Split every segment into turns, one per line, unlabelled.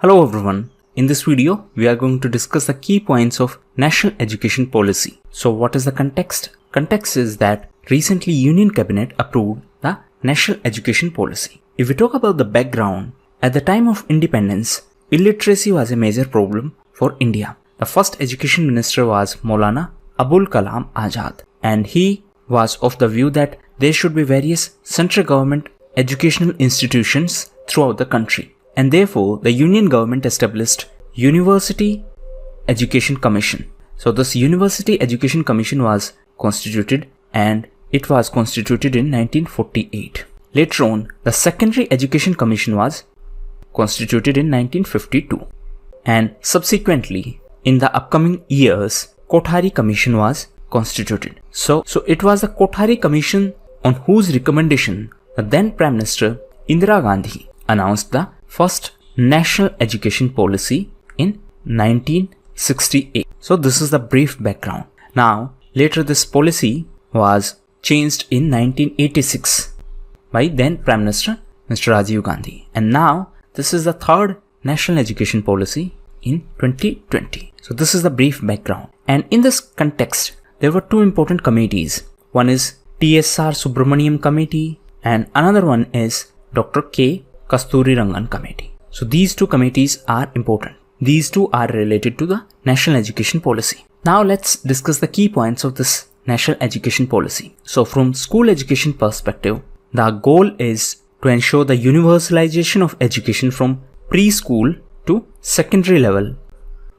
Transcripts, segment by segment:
Hello everyone. In this video, we are going to discuss the key points of National Education Policy. So what is the context? Context is that recently Union Cabinet approved the National Education Policy. If we talk about the background, at the time of independence, illiteracy was a major problem for India. The first education minister was Maulana Abul Kalam Azad, and he was of the view that there should be various central government educational institutions throughout the country. And therefore, the Union government established University Education Commission. So this University Education Commission was constituted, and it was constituted in 1948. Later on, the Secondary Education Commission was constituted in 1952. And subsequently, in the upcoming years, Kothari Commission was constituted. So it was the Kothari Commission on whose recommendation the then Prime Minister Indira Gandhi announced the first National Education Policy in 1968. So this is the brief background. Now, later this policy was changed in 1986 by then Prime Minister Mr. Rajiv Gandhi. And now, this is the third National Education Policy in 2020. So this is the brief background. And in this context, there were two important committees. One is TSR Subramaniam Committee and another one is Dr. K. Kasturi Rangan Committee. So these two committees are important. These two are related to the National Education Policy. Now let's discuss the key points of this National Education Policy. So from school education perspective, the goal is to ensure the universalization of education from preschool to secondary level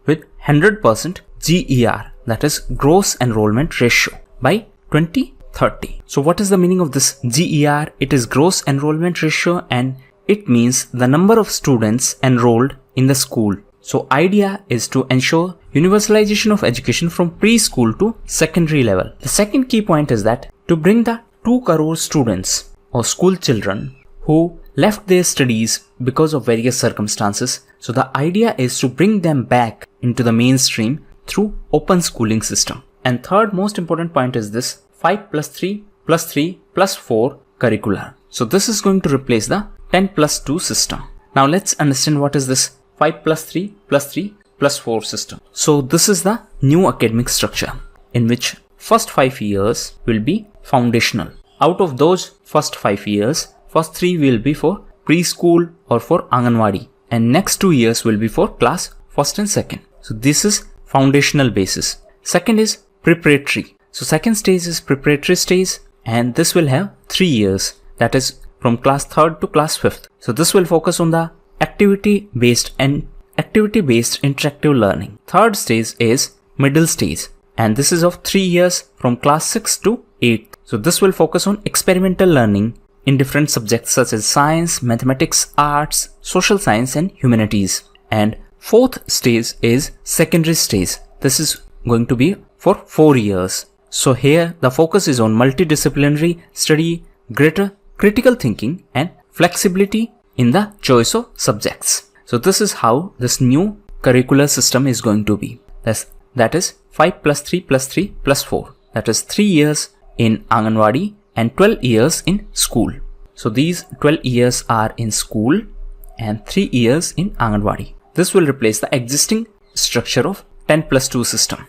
with 100% GER, that is gross enrollment ratio, by 2030. So what is the meaning of this GER? It is gross enrollment ratio, and it means the number of students enrolled in the school. So idea is to ensure universalization of education from preschool to secondary level. The second key point is that to bring the 2 crore students or school children who left their studies because of various circumstances. So the idea is to bring them back into the mainstream through open schooling system. And third most important point is this 5+3+3+4 curricular. So this is going to replace the 10+2 system. Now let's understand what is this 5+3+3+4 system. So this is the new academic structure in which first 5 years will be foundational. Out of those first 5 years, first 3 will be for preschool or for Anganwadi, and next 2 years will be for class 1st and 2nd. So this is foundational basis. Second is preparatory. So second stage is preparatory stage, and this will have 3 years, that is from class 3rd to class 5th. So this will focus on the activity-based interactive learning. Third stage is middle stage, and this is of 3 years from class 6 to 8th. So this will focus on experimental learning in different subjects such as science, mathematics, arts, social science and humanities. And fourth stage is secondary stage. This is going to be for 4 years. So here the focus is on multidisciplinary study, greater critical thinking and flexibility in the choice of subjects. So this is how this new curricular system is going to be. That is 5+3+3+4. That is 3 years in Anganwadi and 12 years in school. So these 12 years are in school and 3 years in Anganwadi. This will replace the existing structure of 10+2 system.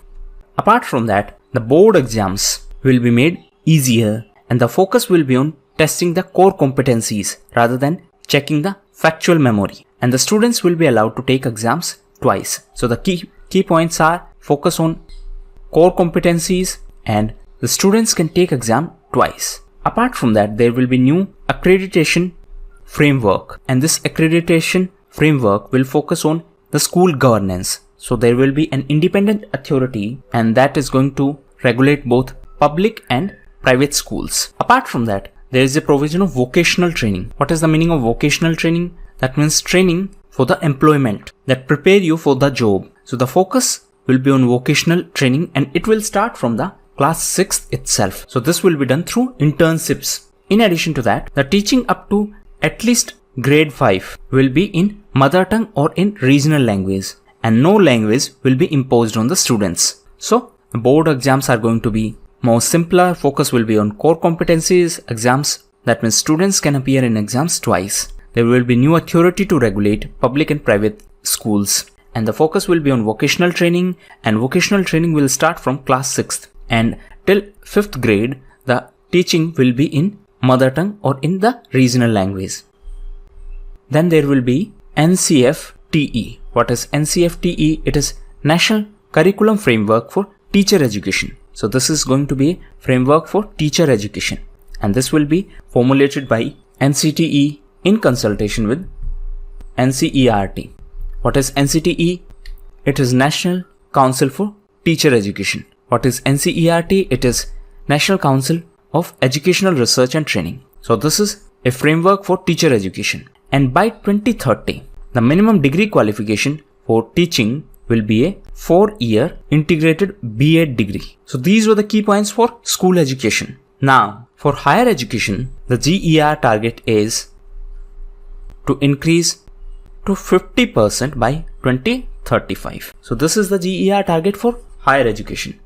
Apart from that, the board exams will be made easier, and the focus will be on testing the core competencies rather than checking the factual memory. And the students will be allowed to take exams twice. So the key points are focus on core competencies, and the students can take exam twice. Apart from that, there will be new accreditation framework, and this accreditation framework will focus on the school governance. So there will be an independent authority, and that is going to regulate both public and private schools. Apart from that, there is a provision of vocational training. What is the meaning of vocational training? That means training for the employment that prepare you for the job. So the focus will be on vocational training, and it will start from the class 6th itself. So this will be done through internships. In addition to that, the teaching up to at least grade 5 will be in mother tongue or in regional language, and no language will be imposed on the students. So the board exams are going to be more simpler. Focus will be on core competencies exams. That means students can appear in exams twice. There will be new authority to regulate public and private schools, and the focus will be on vocational training, and vocational training will start from class 6th, and till 5th grade the teaching will be in mother tongue or in the regional language. Then there will be NCFTE. What is NCFTE? It is National Curriculum Framework for Teacher Education. So this is going to be a framework for teacher education, and this will be formulated by NCTE in consultation with NCERT. What is NCTE? It is National Council for Teacher Education. What is NCERT? It is National Council of Educational Research and Training. So this is a framework for teacher education. And by 2030, the minimum degree qualification for teaching will be a 4-year integrated B.Ed degree. So these were the key points for school education. Now, for higher education, the GER target is to increase to 50% by 2035. So this is the GER target for higher education.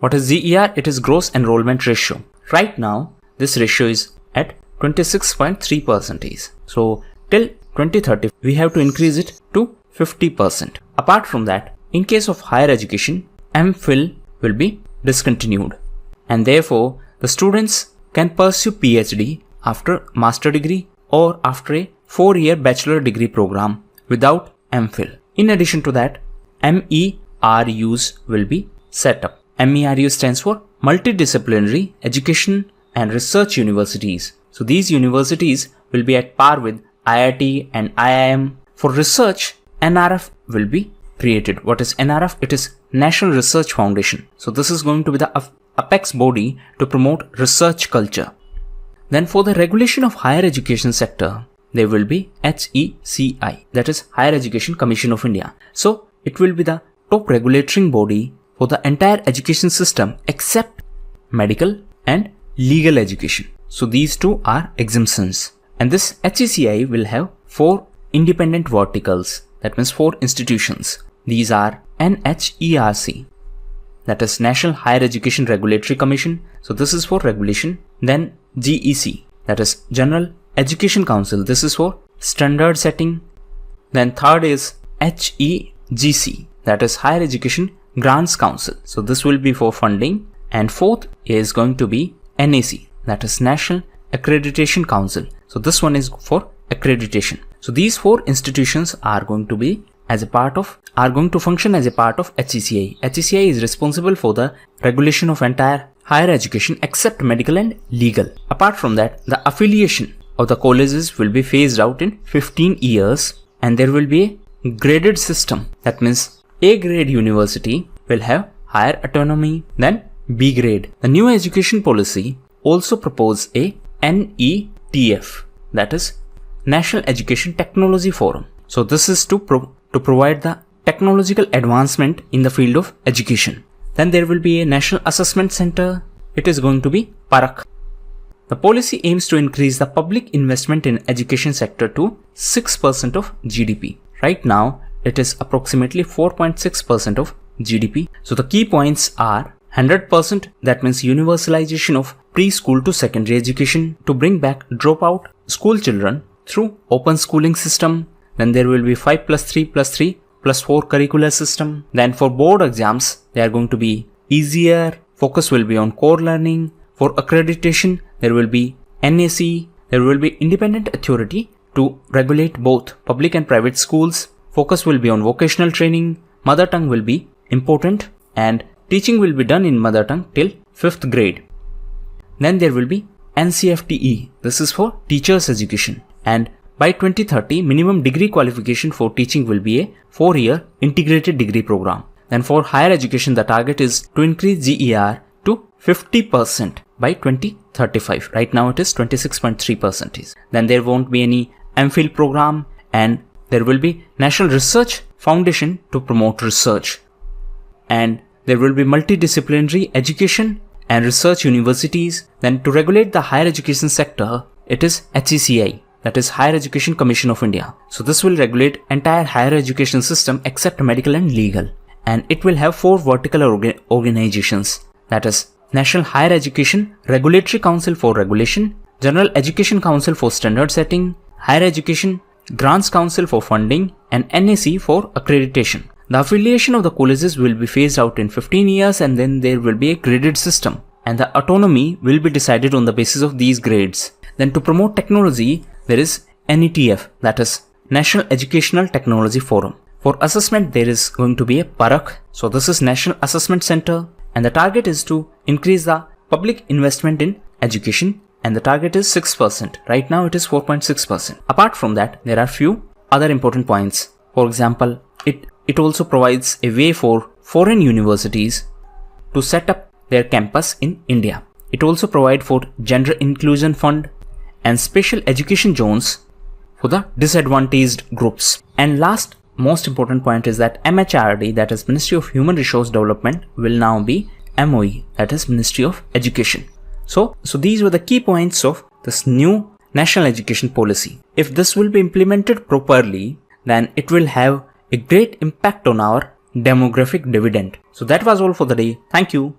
What is GER? It is gross enrollment ratio. Right now, this ratio is at 26.3%. So till 2030, we have to increase it to 50%. Apart from that, in case of higher education, MPhil will be discontinued, and therefore the students can pursue PhD after master degree or after a 4-year bachelor degree program without MPhil. In addition to that, MERUs will be set up. MERU stands for Multidisciplinary Education and Research Universities. So these universities will be at par with IIT and IIM. For research, NRF will be created. What is NRF? It is National Research Foundation. So this is going to be the apex body to promote research culture. Then for the regulation of higher education sector, there will be HECI, that is Higher Education Commission of India. So it will be the top regulatory body for the entire education system except medical and legal education. So these two are exemptions. And this HECI will have 4 independent verticals, that means 4 institutions. These are NHERC, that is National Higher Education Regulatory Commission. So this is for regulation. Then GEC, that is General Education Council. This is for standard setting. Then third is HEGC, that is Higher Education Grants Council. So this will be for funding. And fourth is going to be NAC, that is National Accreditation Council. So this one is for accreditation. So these 4 institutions are going to function as a part of HECI. HECI is responsible for the regulation of entire higher education except medical and legal. Apart from that, the affiliation of the colleges will be phased out in 15 years, and there will be a graded system. That means A grade university will have higher autonomy than B grade. The new education policy also proposes a NETF, that is National Education Technology Forum. So this is to provide the technological advancement in the field of education. Then there will be a National Assessment Center. It is going to be Parak. The policy aims to increase the public investment in education sector to 6% of GDP. Right now, it is approximately 4.6% of GDP. So the key points are 100%, that means universalization of preschool to secondary education to bring back dropout school children through open schooling system. Then there will be 5+3+3+4 curricular system. Then for board exams, they are going to be easier. Focus will be on core learning. For accreditation, there will be NAC. There will be independent authority to regulate both public and private schools. Focus will be on vocational training. Mother tongue will be important, and teaching will be done in mother tongue till 5th grade. Then there will be NCFTE. This is for teachers education. And by 2030, minimum degree qualification for teaching will be a 4-year integrated degree program. Then for higher education, the target is to increase GER to 50% by 2035. Right now it is 26.3%. Then there won't be any MPhil program, and there will be National Research Foundation to promote research. And there will be multidisciplinary education and research universities. Then to regulate the higher education sector, it is HECI, that is Higher Education Commission of India. So this will regulate entire higher education system except medical and legal. And it will have 4 vertical organizations, that is National Higher Education Regulatory Council for regulation, General Education Council for standard setting, Higher Education Grants Council for funding, and NAC for accreditation. The affiliation of the colleges will be phased out in 15 years, and then there will be a graded system, and the autonomy will be decided on the basis of these grades. Then to promote technology, there is NETF, that is National Educational Technology Forum. For assessment, there is going to be a PARAK. So this is National Assessment Center, and the target is to increase the public investment in education, and the target is 6%. Right now it is 4.6%. Apart from that, there are few other important points. For example, it also provides a way for foreign universities to set up their campus in India. It also provides for gender inclusion fund and special education zones for the disadvantaged groups. And last most important point is that MHRD, that is Ministry of Human Resource Development, will now be MOE, that is Ministry of Education. So these were the key points of this new national education policy. If this will be implemented properly, then it will have a great impact on our demographic dividend. So that was all for the day. Thank you.